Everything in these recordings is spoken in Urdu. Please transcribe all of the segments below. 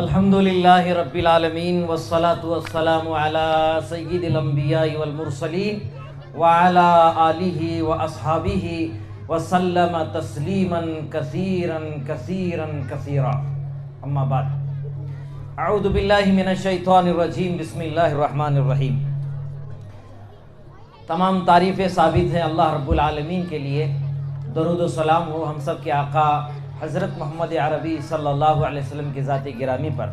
الحمدللہ رب العالمین والصلاة والسلام علی سید الانبیاء والمرسلین وعلی آلہ واصحابہ وسلم تسلیما کثیرا کثیرا کثیرا اما بعد اعوذ باللہ من الشیطان الرجیم بسم اللہ الرحمن الرحیم۔ تمام تعریفیں ثابت ہیں اللہ رب العالمین کے لیے، درود و سلام ہو ہم سب کے آقا حضرت محمد عربی صلی اللہ علیہ وسلم کی ذات گرامی پر۔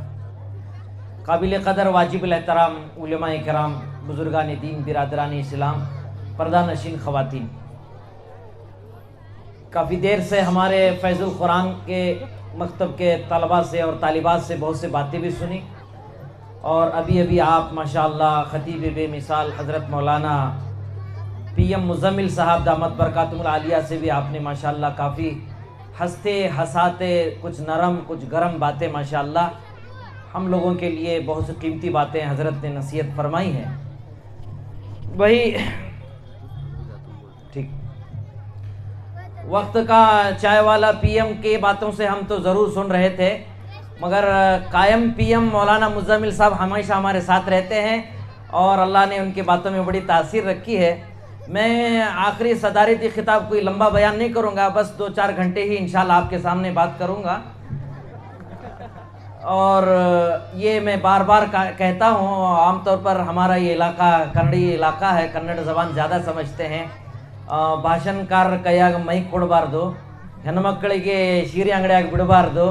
قابل قدر واجب الاحترام علماء کرام، بزرگان دین، برادران اسلام، پردہ نشین خواتین، کافی دیر سے ہمارے فیض القرآن کے مکتب کے طلباء سے اور طالبات سے بہت سے باتیں بھی سنی، اور ابھی آپ ماشاءاللہ خطیب بے مثال حضرت مولانا پی ایم مزمل صاحب دامت برکاتہم العالیہ سے بھی آپ نے ماشاءاللہ کافی ہنستے ہساتے، کچھ نرم کچھ گرم باتیں ماشاءاللہ ہم لوگوں کے لیے بہت سی قیمتی باتیں حضرت نے نصیحت فرمائی ہیں۔ وہی ٹھیک وقت کا چائے والا پی ایم کی باتوں سے ہم تو ضرور سن رہے تھے، مگر قائم پی ایم مولانا مزمل صاحب ہمیشہ ہمارے ساتھ رہتے ہیں اور اللہ نے ان کی باتوں میں بڑی تاثیر رکھی ہے۔ میں آخری صدارتی خطاب کوئی لمبا بیان نہیں کروں گا، بس 2-4 گھنٹے ہی انشاءاللہ آپ کے سامنے بات کروں گا، اور یہ میں بار بار کہتا ہوں، عام طور پر ہمارا یہ علاقہ کنڑی علاقہ ہے، کنڑ زبان زیادہ سمجھتے ہیں۔ ಭಾಷಣಕಾರ ಕೈಯಾಗ ಮೈಕ್ ಕೊಡಬಾರ್ದು, ಹೆಣ್ಮಕ್ಕಳಿಗೆ ಸೀರೆ ಅಂಗಡಿಯಾಗಿ ಬಿಡಬಾರ್ದು,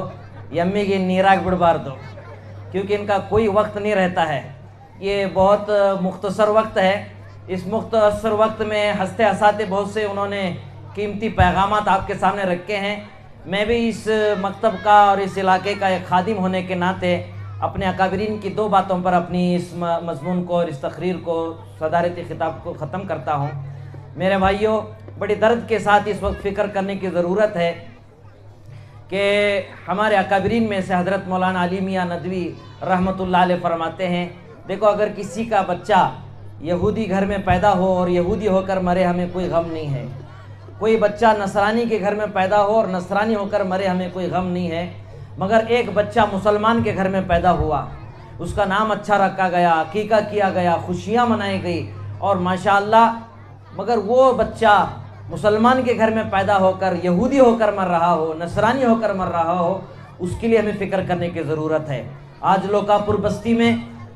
ಎಮ್ಮಿಗೆ ನೀರಾಗಿ ಬಿಡಬಾರ್ದು, کیونکہ ان کا کوئی وقت نہیں رہتا ہے، یہ بہت مختصر وقت ہے۔ اس مختصر وقت میں ہنستے ہساتے بہت سے انہوں نے قیمتی پیغامات آپ کے سامنے رکھے ہیں۔ میں بھی اس مکتب کا اور اس علاقے کا ایک خادم ہونے کے ناطے اپنے اکابرین کی 2 باتوں پر اپنی اس مضمون کو اور اس تقریر کو صدارتی خطاب کو ختم کرتا ہوں۔ میرے بھائیوں، بڑی درد کے ساتھ اس وقت فکر کرنے کی ضرورت ہے کہ ہمارے اکابرین میں سے حضرت مولانا علی میاں ندوی رحمۃ اللہ علیہ فرماتے ہیں، دیکھو اگر کسی کا بچہ یہودی گھر میں پیدا ہو اور یہودی ہو کر مرے ہمیں کوئی غم نہیں ہے، کوئی بچہ نصرانی کے گھر میں پیدا ہو اور نصرانی ہو کر مرے ہمیں کوئی غم نہیں ہے، مگر ایک بچہ مسلمان کے گھر میں پیدا ہوا، اس کا نام اچھا رکھا گیا، عقیقہ کیا گیا، خوشیاں منائی گئی، اور ماشاءاللہ مگر وہ بچہ مسلمان کے گھر میں پیدا ہو کر یہودی ہو کر مر رہا ہو، نصرانی ہو کر مر رہا ہو، اس کے لیے ہمیں فکر کرنے کی ضرورت ہے۔ آج لوکاپور بستی میں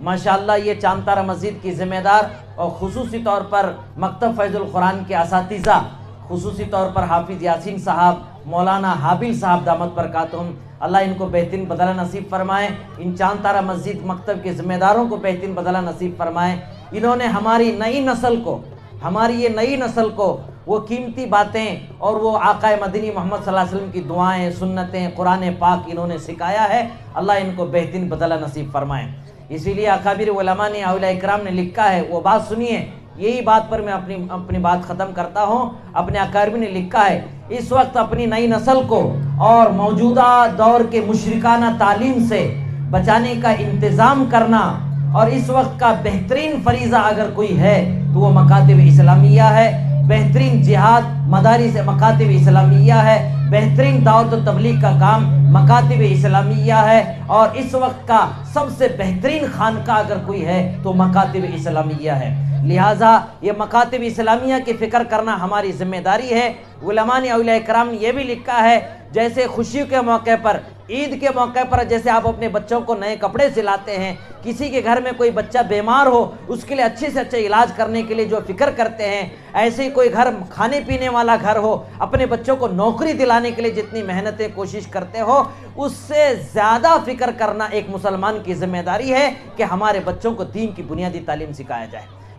ماشاءاللہ یہ چاند تارہ مسجد کی ذمہ دار اور خصوصی طور پر مکتب فیض القرآن کے اساتذہ، خصوصی طور پر حافظ یاسین صاحب، مولانا حابل صاحب دامت برکاتہم، اللہ ان کو بہترین بدلہ نصیب فرمائے، ان چاند تارہ مسجد مکتب کے ذمہ داروں کو بہترین بدلہ نصیب فرمائے۔ انہوں نے ہماری نئی نسل کو وہ قیمتی باتیں اور وہ آقا مدنی محمد صلی اللہ علیہ وسلم کی دعائیں، سنتیں، قرآن پاک انہوں نے سکھایا ہے، اللہ ان کو بہترین بدلہ نصیب فرمائے۔ اسی لیے اکابر علماء نے، اولیاء اکرام نے لکھا ہے، وہ بات سنیے، یہی بات پر میں اپنی بات ختم کرتا ہوں۔ اپنے اکابر نے لکھا ہے، اس وقت اپنی نئی نسل کو اور موجودہ دور کے مشرکانہ تعلیم سے بچانے کا انتظام کرنا، اور اس وقت کا بہترین فریضہ اگر کوئی ہے تو وہ مکاتب اسلامیہ ہے، بہترین جہاد مدارس مکاتب اسلامیہ ہے، بہترین دعوت و تبلیغ کا کام مکاتب اسلامیہ ہے، اور اس وقت کا سب سے بہترین خانقاہ اگر کوئی ہے تو مکاتب اسلامیہ ہے۔ لہٰذا یہ مکاتب اسلامیہ کی فکر کرنا ہماری ذمہ داری ہے۔ علماء نے، اولیاء کرام نے یہ بھی لکھا ہے، جیسے خوشی کے موقع پر، عید کے موقع پر جیسے آپ اپنے بچوں کو نئے کپڑے سلاتے ہیں، کسی کے گھر میں کوئی بچہ بیمار ہو اس کے لیے اچھے سے اچھے علاج کرنے کے لیے جو فکر کرتے ہیں، ایسے ہی کوئی گھر کھانے پینے والا گھر ہو، اپنے بچوں کو نوکری دلانے کے لیے جتنی محنتیں کوشش کرتے ہو، اس سے زیادہ فکر کرنا ایک مسلمان کی ذمہ داری ہے کہ ہمارے بچوں کو دین کی بنیادی تعلیم سکھایا جائے۔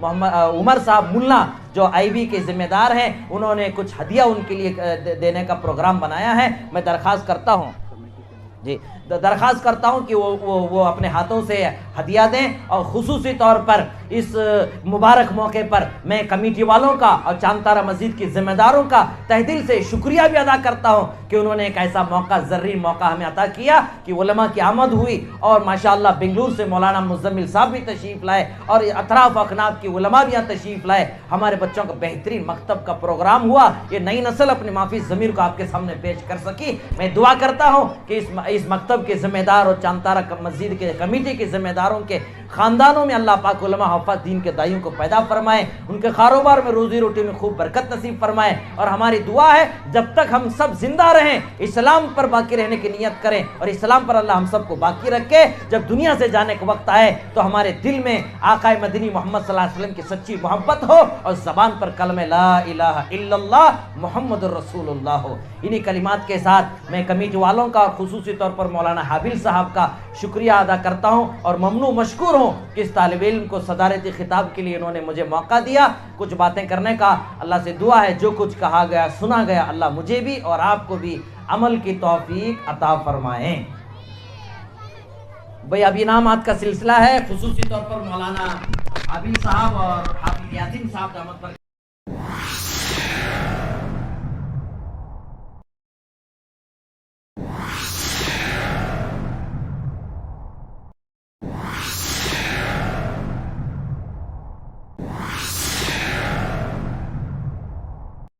محمد عمر صاحب ملا جو IB کے ذمہ دار ہیں، انہوں نے کچھ ہدیہ ان کے لیے دینے کا پروگرام بنایا ہے۔ میں درخواست کرتا ہوں درخواست کرتا ہوں کہ وہ اپنے ہاتھوں سے ہدیہ دیں، اور خصوصی طور پر اس مبارک موقع پر میں کمیٹی والوں کا اور چاند تارہ مسجد کے ذمہ داروں کا تہ دل سے شکریہ بھی ادا کرتا ہوں کہ انہوں نے ایک ایسا موقع، زرعی موقع ہمیں عطا کیا کہ علماء کی آمد ہوئی، اور ماشاءاللہ بنگلور سے مولانا مزمل صاحب بھی تشریف لائے، اور اطراف اکناف کی علماء بھی یہاں تشریف لائے۔ ہمارے بچوں کا بہترین مکتب کا پروگرام ہوا، یہ نئی نسل اپنی محفوظ ضمیر کو آپ کے سامنے پیش کر سکی۔ میں دعا کرتا ہوں کہ اس مکتب کے ذمہ دار اور چاند تارہ مسجد کے کمیٹی کے ذمہ داروں کے خاندانوں میں اللہ پاک علماء حفاظ دین کے دائیوں کو پیدا فرمائے، ان کے کاروبار میں روزی روٹی میں خوب برکت نصیب فرمائے، اور ہماری دعا ہے جب تک ہم سب زندہ رہیں اسلام پر باقی رہنے کی نیت کریں، اور اسلام پر اللہ ہم سب کو باقی رکھے۔ جب دنیا سے جانے کا وقت آئے تو ہمارے دل میں آقا مدنی محمد صلی اللہ علیہ وسلم کی سچی محبت ہو، اور زبان پر کلمہ لا الہ الا اللہ محمد الرسول اللہ ہو۔ انہی کلمات کے ساتھ میں کمیٹی والوں کا اور خصوصی طور پر مولانا حابل صاحب کا شکریہ ادا کرتا ہوں، اور ممنون مشکور ہوں کہ اس طالب علم کو صدارتی خطاب کے لیے انہوں نے مجھے موقع دیا کچھ باتیں کرنے کا۔ اللہ سے دعا ہے جو کچھ کہا گیا سنا گیا، اللہ مجھے بھی اور آپ کو بھی عمل کی توفیق عطا فرمائیں۔ بھئی اب انعامات کا سلسلہ ہے، خصوصی طور پر مولانا حابل صاحب اور حافظ یاسین صاحب دامت پر